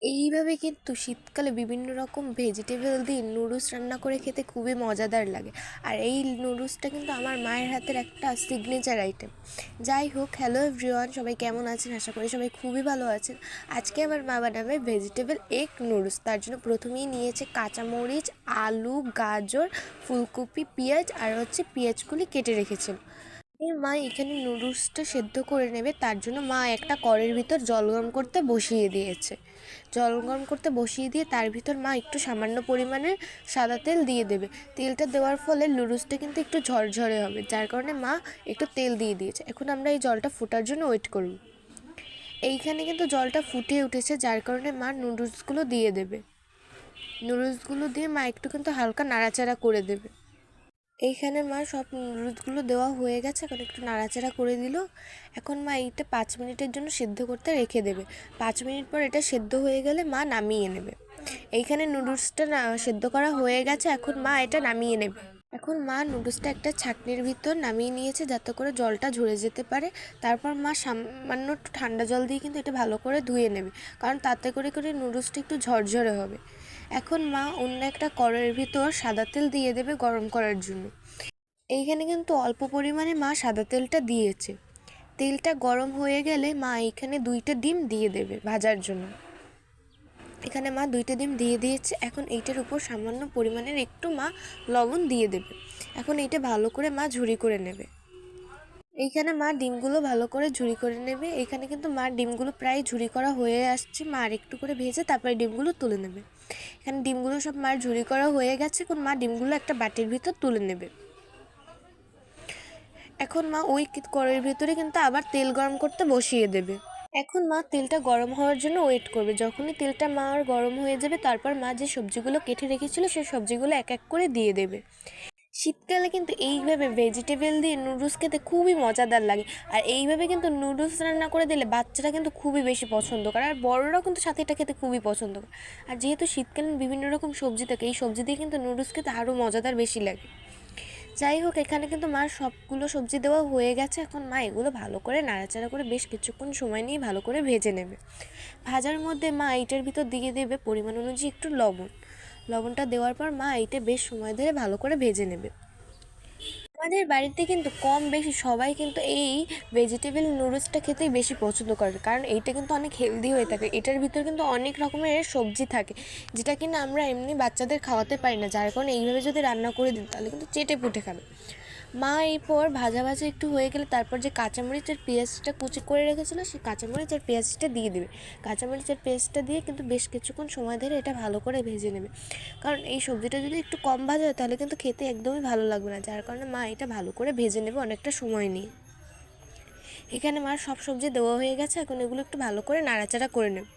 এইভাবে কিন্তু শীতকালে বিভিন্ন রকম ভেজিটেবল দিয়ে নুডলস রান্না করে খেতে খুবই মজাদার লাগে। আর এই নুডলসটা কিন্তু আমার মায়ের হাতের একটা সিগনেচার আইটেম। যাই হোক, হ্যালো এভরিওয়ান, সবাই কেমন আছেন? আশা করি সবাই খুবই ভালো আছেন। আজকে আমার মা বানাবে ভেজিটেবল এগ নুডলস। তার জন্য প্রথমেই নিয়েছে কাঁচামরিচ, আলু, গাজর, ফুলকপি, পেঁয়াজ আর পেঁয়াজগুলি কেটে রেখেছিল। মা এখানে নুডলসটা সেদ্ধ করে নেবে, তার জন্য মা একটা কড়াইয়ের ভিতর জল গরম করতে বসিয়ে দিয়েছে। জল গরম করতে বসিয়ে দিয়ে তার ভিতর মা একটু সামান্য পরিমাণে সাদা তেল দিয়ে দেবে। তেলটা দেওয়ার ফলে নুডলসটা কিন্তু একটু ঝরঝরে হবে, যার কারণে মা একটু তেল দিয়ে দিয়েছে। এখন আমরা এই জলটা ফোটার জন্য ওয়েট করব। এইখানে কিন্তু জলটা ফুটে উঠেছে, যার কারণে মা নুডলসগুলো দিয়ে দেবে। নুডলসগুলো দিয়ে মা একটু কিন্তু হালকা নাড়াচাড়া করে দেবে। এইখানে মা সব নুডলসগুলো দেওয়া হয়ে গেছে, এখন একটু নাড়াচাড়া করে দিল। এখন মা এইটা 5 মিনিটের জন্য সেদ্ধ করতে রেখে দেবে। 5 মিনিট পর এটা সেদ্ধ হয়ে গেলে মা নামিয়ে নেবে। এইখানে নুডলসটা সেদ্ধ করা হয়ে গেছে, এখন মা এটা নামিয়ে নেবে। এখন মা নুডলসটা একটা ছাঁকনির ভিতর নামিয়ে নিয়েছে, যাতে করে জলটা ঝরে যেতে পারে। তারপর মা সামান্য একটু ঠান্ডা জল দিয়ে কিন্তু এটা ভালো করে ধুয়ে নেবে, কারণ তাতে করে করে নুডলসটা একটু ঝরঝরে হবে। এখন মা অন্য একটা কড়াইয়ের ভিতর সাদা তেল দিয়ে দেবে গরম করার জন্য। এইখানে কিন্তু অল্প পরিমাণে মা সাদা তেলটা দিয়েছে। তেলটা গরম হয়ে গেলে মা এইখানে 2টা ডিম দিয়ে দেবে ভাজার জন্য। এখানে মা 2টা ডিম দিয়ে দিয়েছে। এখন এইটার উপর সামান্য পরিমাণের একটু মা লবণ দিয়ে দেবে। এখন এইটা ভালো করে মা ঝুরি করে নেবে। এইখানে মা ডিমগুলো ভালো করে ঝুরি করে নেবে। এইখানে কিন্তু মা ডিমগুলো প্রায় ঝুরি করা হয়ে আসছে। মা আর একটু করে ভেজে তারপরে ডিমগুলো তুলে নেবে। এখানে ডিমগুলো সব মার ঝুরি করা হয়ে গেছে। এখন মা ডিমগুলো একটা বাটির ভিতর তুলে নেবে। এখন মা ওই কড়াইয়ের ভিতরে কিন্তু আবার তেল গরম করতে বসিয়ে দেবে। এখন মা তেলটা গরম হওয়ার জন্য ওয়েট করবে। যখনই তেলটা মার গরম হয়ে যাবে, তারপর মা যে সবজিগুলো কেটে রেখেছিল সেই সবজিগুলো এক এক করে দিয়ে দেবে। শীতকালে কিন্তু এইভাবে ভেজিটেবল দিয়ে নুডলস খেতে খুবই মজাদার লাগে। আর এইভাবে কিন্তু নুডলস রান্না করে দিলে বাচ্চারা কিন্তু খুবই বেশি পছন্দ করে, আর বড়রাও কিন্তু সাথে এটা খেতে খুবই পছন্দ করে। আর যেহেতু শীতকালীন বিভিন্ন রকম সবজি থাকে, এই সবজি দিয়ে কিন্তু নুডলস খেতে আরও মজাদার বেশি লাগে। যাই হোক, এখানে কিন্তু মার সবগুলো সবজি দেওয়া হয়ে গেছে। এখন মা এগুলো ভালো করে নাড়াচাড়া করে বেশ কিছুক্ষণ সময় নিয়ে ভালো করে ভেজে নেবে। ভাজার মধ্যে মা এইটার ভিতর দিয়ে দেবে পরিমাণ অনুযায়ী একটু লবণ। লবণটা দেওয়ার পর মা এইটা বেশ সময় ধরে ভালো করে ভেজে নেবে। আমাদের বাড়িতে কিন্তু কম বেশি সবাই কিন্তু এই ভেজিটেবল নুডলসটা খেতেই বেশি পছন্দ করে, কারণ এইটা কিন্তু অনেক হেলদি হয়ে থাকে। এটার ভিতর কিন্তু অনেক রকমের সবজি থাকে, যেটা কিনা আমরা এমনি বাচ্চাদের খাওয়াতে পারি না, যার কারণে এইভাবে যদি রান্না করে দিই তাহলে কিন্তু চেটে পুটে খাবে। মা এরপর ভাজা ভাজা একটু হয়ে গেলে তারপর যে কাঁচামরিচ আর পেঁয়াজটা কুচি করে রেখেছিলো সেই কাঁচামরিচ আর পেঁয়াজটা দিয়ে দেবে। কাঁচামরিচ আর পেঁয়াজটা দিয়ে কিন্তু বেশ কিছুক্ষণ সময় ধরে এটা ভালো করে ভেজে নেবে, কারণ এই সবজিটা যদি একটু কম ভাজা হয় তাহলে কিন্তু খেতে একদমই ভালো লাগবে না, যার কারণে মা এটা ভালো করে ভেজে নেবে অনেকটা সময় নিয়ে। এখানে মার সব সবজি দেওয়া হয়ে গেছে, এখন এগুলো একটু ভালো করে নাড়াচাড়া করে নেবে।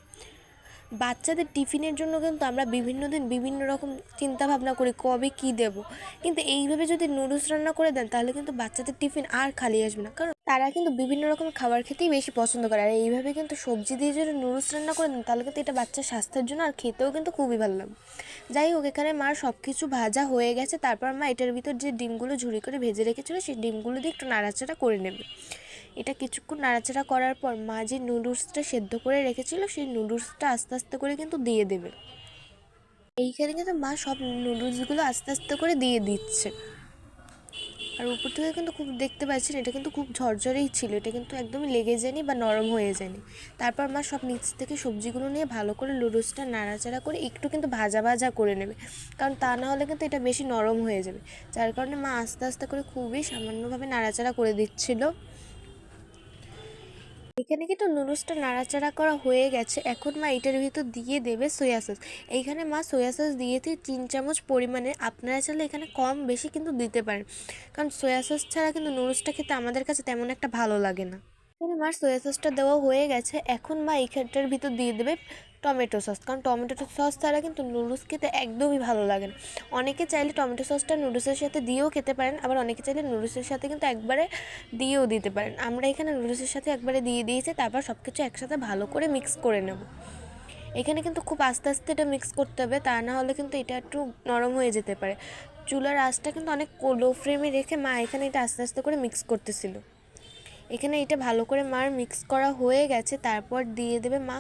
বাচ্চাদের টিফিনের জন্য কিন্তু আমরা বিভিন্ন দিন বিভিন্ন রকম চিন্তা ভাবনা করি কবে কী দেব, কিন্তু এইভাবে যদি নুডলস রান্না করে দেন তাহলে কিন্তু বাচ্চাদের টিফিন আর খালি আসবে না, কারণ তারা কিন্তু বিভিন্ন রকম খাবার খেতেই বেশি পছন্দ করে। আর এইভাবে কিন্তু সবজি দিয়ে যদি নুডলস রান্না করে দেন তাহলে কিন্তু এটা বাচ্চার স্বাস্থ্যের জন্য আর খেতেও কিন্তু খুবই ভালো লাগবে। যাই হোক, এখানে মার সব কিছু ভাজা হয়ে গেছে। তারপর মা এটার ভিতর যে ডিমগুলো ঝুরি করে ভেজে রেখেছিলো সেই ডিমগুলো দিয়ে একটু নাড়াচাড়া করে নেবে। এটা কিছুক্ষণ নাড়াচাড়া করার পর মা যে নুডলসটা সেদ্ধ করে রেখেছিল সেই নুডলসটা আস্তে আস্তে করে কিন্তু দিয়ে দেবে। এইখানে কিন্তু মা সব নুডলসগুলো আস্তে আস্তে করে দিয়ে দিচ্ছে। আর উপর থেকে কিন্তু খুব দেখতে পাচ্ছেন এটা কিন্তু খুব ঝরঝরেই ছিল, এটা কিন্তু একদমই লেগে যায়নি বা নরম হয়ে যায়নি। তারপর মা সব নিচ থেকে সবজিগুলো নিয়ে ভালো করে নুডলসটা নাড়াচাড়া করে একটু কিন্তু ভাজা ভাজা করে নেবে, কারণ তা না হলে কিন্তু এটা বেশি নরম হয়ে যাবে। যার কারণে মা আস্তে আস্তে করে খুবই সামান্যভাবে নাড়াচাড়া করে দিচ্ছিল। এখানে কিন্তু নুডলসটা নাড়াচাড়া করা হয়ে গেছে। এখন মা এটার ভিতর দিয়ে দেবে সয়া সস। এইখানে মা সয়া সস দিয়েছে 3 চামচ পরিমাণে। আপনারা চাইলে এখানে কম বেশি কিন্তু দিতে পারেন, কারণ সয়া সস ছাড়া কিন্তু নুডলসটা খেতে আমাদের কাছে তেমন একটা ভালো লাগে না। এখানে মার সয়া সসটা দেওয়া হয়ে গেছে। এখন মা এইখানটার ভিতর দিয়ে দেবে টমেটো সস, কারণ টমেটো সস ছাড়া কিন্তু নুডলস খেতে একদমই ভালো লাগে না। অনেকে চাইলে টমেটো সসটা নুডলসের সাথে দিয়েও খেতে পারেন, আবার অনেকে চাইলে নুডলসের সাথে কিন্তু একবারে দিয়েও দিতে পারেন। আমরা এখানে নুডলসের সাথে একবারে দিয়ে দিয়েছি, তারপর সব কিছু একসাথে ভালো করে মিক্স করে নেব। এখানে কিন্তু খুব আস্তে আস্তে এটা মিক্স করতে হবে, তা না হলে কিন্তু এটা একটু নরম হয়ে যেতে পারে। চুলার আঁচটা কিন্তু অনেক লো ফ্লেমে রেখে মা এখানে এটা আস্তে আস্তে করে মিক্স করতেছিল। এখানে এটা ভালো করে মার মিক্স করা হয়ে গেছে। তারপর দিয়ে দেবে মা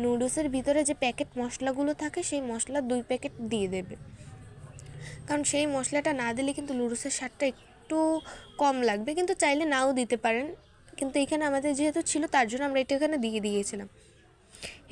নুডলসের ভিতরে যে প্যাকেট মশলাগুলো থাকে সেই মশলা 2 প্যাকেট দিয়ে দেবে, কারণ সেই মশলাটা না দিলে কিন্তু নুডলসের স্বাদটা একটু কম লাগবে, কিন্তু চাইলে নাও দিতে পারেন, কিন্তু এখানে আমাদের যেহেতু ছিল তার জন্য আমরা এটা এখানে দিয়ে দিয়েছিলাম।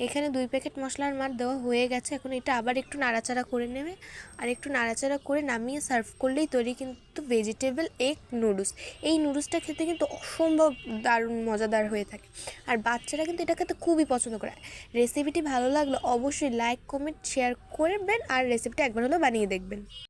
এখানে 2 প্যাকেট মশলার মার দেওয়া হয়ে গেছে। এখন এটা আবার একটু নাড়াচাড়া করে নেবে, আর একটু নাড়াচাড়া করে নামিয়ে সার্ভ করলেই তৈরি কিন্তু ভেজিটেবল এগ নুডলস। এই নুডলসটা খেতে কিন্তু অসম্ভব দারুণ মজাদার হয়ে থাকে, আর বাচ্চারা কিন্তু এটা খেতে খুবই পছন্দ করে। রেসিপিটি ভালো লাগলে অবশ্যই লাইক কমেন্ট শেয়ার করবেন, আর রেসিপিটা একবার হলেও বানিয়ে দেখবেন।